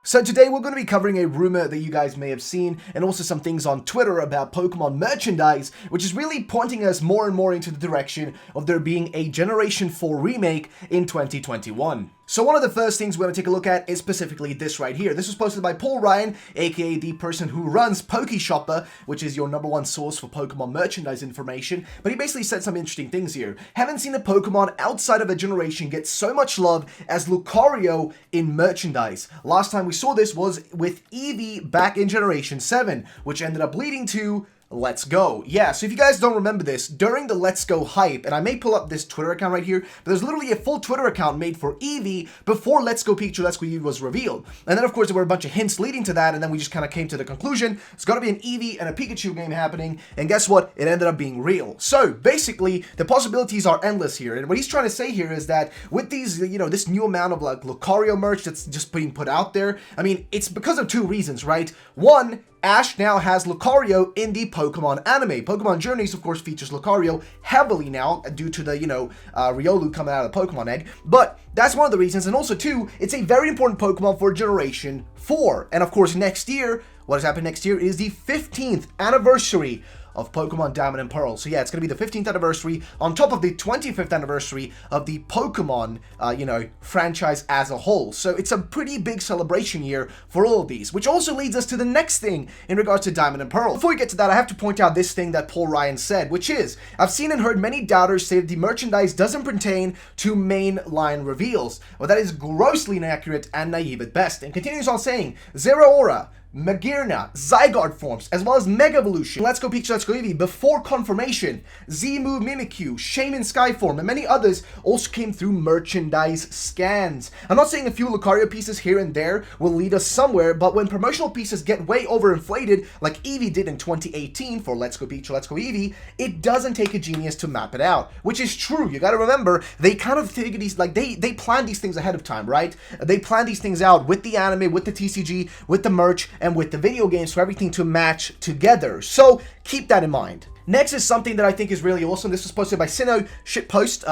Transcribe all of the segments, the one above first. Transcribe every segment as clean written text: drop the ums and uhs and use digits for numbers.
So today we're going to be covering a rumor that you guys may have seen, and also some things on Twitter about Pokemon merchandise, which is really pointing us more and more into the direction of there being a Generation 4 remake in 2021. So one of the first things we're going to take a look at is specifically this right here. This was posted by Paul Ryan, aka the person who runs PokeShopper, which is your #1 source for Pokemon merchandise information, but he basically said some interesting things here. Haven't seen a Pokemon outside of a generation get so much love as Lucario in merchandise. Last time we saw this was with Eevee back in Generation 7, which ended up leading to Let's Go. Yeah, so if you guys don't remember this, during the Let's Go hype, and I may pull up this Twitter account right here, but there's literally a full Twitter account made for Eevee before Let's Go Pikachu, Let's Go Eevee was revealed. And then, of course, there were a bunch of hints leading to that, and then we just kind of came to the conclusion, it's got to be an Eevee and a Pikachu game happening, and guess what? It ended up being real. So, basically, the possibilities are endless here, and what he's trying to say here is that with these, this new amount of, like, Lucario merch that's just being put out there, I mean, it's because of two reasons, right? One, Ash now has Lucario in the Pokemon anime. Pokemon Journeys, of course, features Lucario heavily now due to the, Riolu coming out of the Pokemon egg. But that's one of the reasons. And also, two, it's a very important Pokemon for Generation 4. And of course, next year, what has happened next year is the 15th anniversary of Pokemon Diamond and Pearl. So yeah, it's going to be the 15th anniversary on top of the 25th anniversary of the Pokemon, franchise as a whole. So it's a pretty big celebration year for all of these, which also leads us to the next thing in regards to Diamond and Pearl. Before we get to that, I have to point out this thing that Paul Ryan said, which is, I've seen and heard many doubters say that the merchandise doesn't pertain to main line reveals. Well, that is grossly inaccurate and naive at best. And continues on saying, Zeraora, Magearna, Zygarde forms, as well as Mega Evolution, Let's Go Pikachu, Let's Go Eevee, before confirmation, Z-Move Mimikyu, Shaman Skyform, and many others also came through merchandise scans. I'm not saying a few Lucario pieces here and there will lead us somewhere, but when promotional pieces get way overinflated, like Eevee did in 2018 for Let's Go Pikachu, Let's Go Eevee, it doesn't take a genius to map it out, which is true. You gotta remember, they kind of figure these, like, they plan these things ahead of time, right? They plan these things out with the anime, with the TCG, with the merch, and with the video games for everything to match together. So keep that in mind. Next is something that I think is really awesome. This was posted by Sinnoh shitpost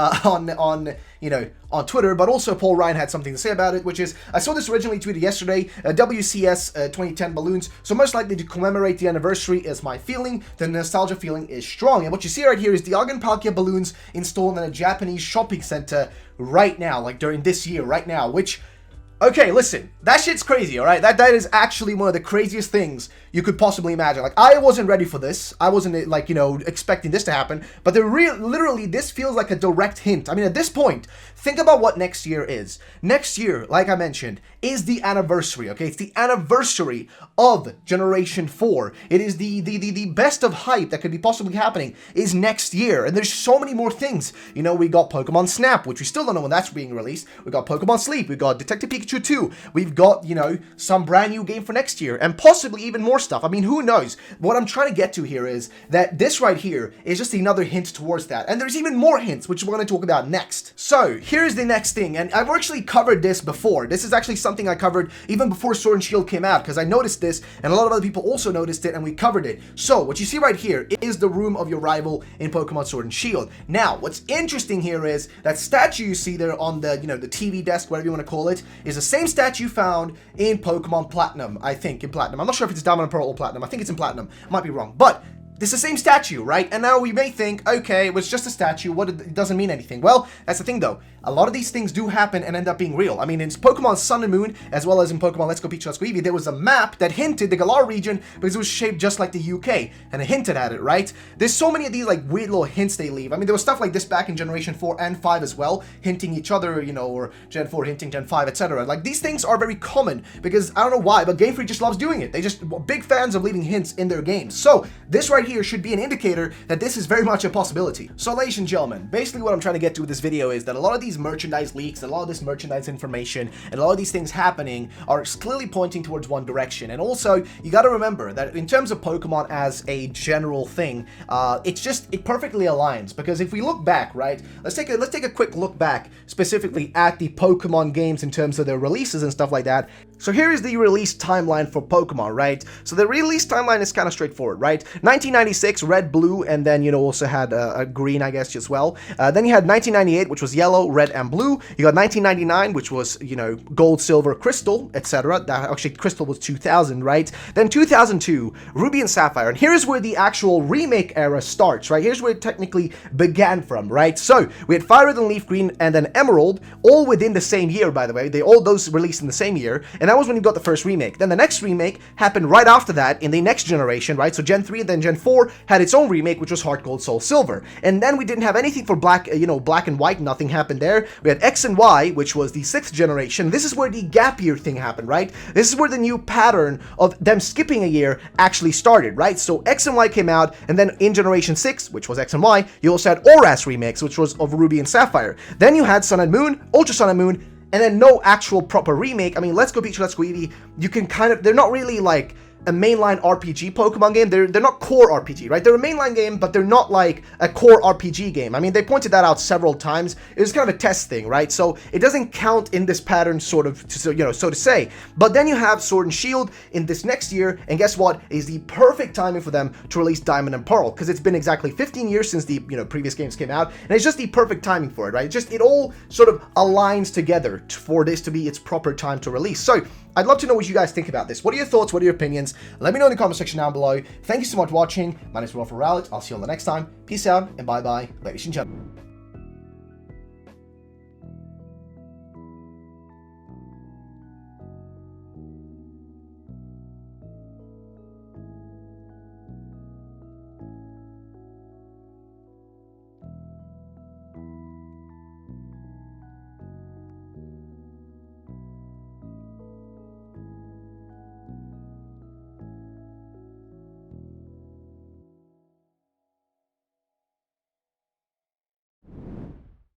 on Twitter, but also Paul Ryan had something to say about it, which is, I saw this originally tweeted yesterday, WCS 2010 Balloons, so most likely to commemorate the anniversary is my feeling. The nostalgia feeling is strong. And what you see right here is the Palkia balloons installed in a Japanese shopping center right now, like during this year, right now, which, okay, listen, that shit's crazy, alright? That is actually one of the craziest things you could possibly imagine. Like, I wasn't ready for this. I wasn't, expecting this to happen. But literally, this feels like a direct hint. I mean, at this point, think about what next year is. Next year, like I mentioned, is the anniversary, okay? It's the anniversary of Generation 4. It is the best of hype that could be possibly happening is next year. And there's so many more things. We got Pokemon Snap, which we still don't know when that's being released. We got Pokemon Sleep. We got Detective Pikachu 2. We've got, some brand new game for next year. And possibly even more stuff. I mean, who knows? What I'm trying to get to here is that this right here is just another hint towards that. And there's even more hints, which we're going to talk about next. So, here's the next thing. And I've actually covered this before. This is actually something I covered even before Sword and Shield came out, because I noticed this, and a lot of other people also noticed it, and we covered it. So, what you see right here is the room of your rival in Pokemon Sword and Shield. Now, what's interesting here is that statue you see there on the, the TV desk, whatever you want to call it, is the same statue found in Pokemon Platinum, I think, in Platinum. I'm not sure if it's Diamond and Pearl or Platinum. I think it's in Platinum. I might be wrong. But it's the same statue, right? And now we may think, okay, it was just a statue. It doesn't mean anything. Well, that's the thing, though. A lot of these things do happen and end up being real. I mean, in Pokemon Sun and Moon, as well as in Pokemon Let's Go Pikachu, Let's Go Eevee, there was a map that hinted the Galar region because it was shaped just like the UK, and it hinted at it, right? There's so many of these, like, weird little hints they leave. I mean, there was stuff like this back in Generation 4 and 5 as well, hinting each other, or Gen 4 hinting Gen 5, etc. Like, these things are very common because, I don't know why, but Game Freak just loves doing it. They just, big fans of leaving hints in their games. So, this right here should be an indicator that this is very much a possibility. So, ladies and gentlemen, basically what I'm trying to get to with this video is that a lot of these merchandise leaks, a lot of this merchandise information, and a lot of these things happening are clearly pointing towards one direction. And also, you got to remember that in terms of Pokemon as a general thing, it perfectly aligns, because if we look back, right, let's take a quick look back specifically at the Pokemon games in terms of their releases and stuff like that. So here is the release timeline for Pokemon, right? So the release timeline is kind of straightforward, right? 1996, red, blue, and then, you know, also had a green, I guess, as well. Then you had 1998, which was yellow, red, and blue. You got 1999, which was, you know, gold, silver, crystal, etc. That actually, crystal was 2000, right? Then 2002, ruby and sapphire. And here's where the actual remake era starts, right? Here's where it technically began from, right? So we had fire red and leaf green, and then emerald, all within the same year, by the way. They all those released in the same year. And that was when you got the first remake. Then the next remake happened right after that in the next generation, right? So Gen 3 and then Gen 4 had its own remake, which was Heart Gold, Soul Silver. And then we didn't have anything for black, you know, black and white. Nothing happened there. We had X and Y, which was the 6th generation. This is where the gap year thing happened, right? This is where the new pattern of them skipping a year actually started, right? So X and Y came out, and then in Generation 6, which was X and Y, you also had ORAS remakes, which was of Ruby and Sapphire. Then you had Sun and Moon, Ultra Sun and Moon, and then no actual proper remake. I mean, Let's Go Pikachu, Let's Go Eevee, you can kind of, they're not really like a mainline RPG Pokemon game. They're not core RPG, right? They're a mainline game, but they're not like a core RPG game. I mean, they pointed that out several times. It was kind of a test thing, right? So it doesn't count in this pattern, sort of, so, you know, so to say. But then you have Sword and Shield in this next year, and guess what? Is the perfect timing for them to release Diamond and Pearl, because it's been exactly 15 years since the, you know, previous games came out, and it's just the perfect timing for it, right? It all sort of aligns together for this to be its proper time to release. So I'd love to know what you guys think about this. What are your thoughts? What are your opinions? Let me know in the comment section down below. Thank you so much for watching. My name is Rolf Rowlett. I'll see you on the next time. Peace out and bye-bye, ladies and gentlemen.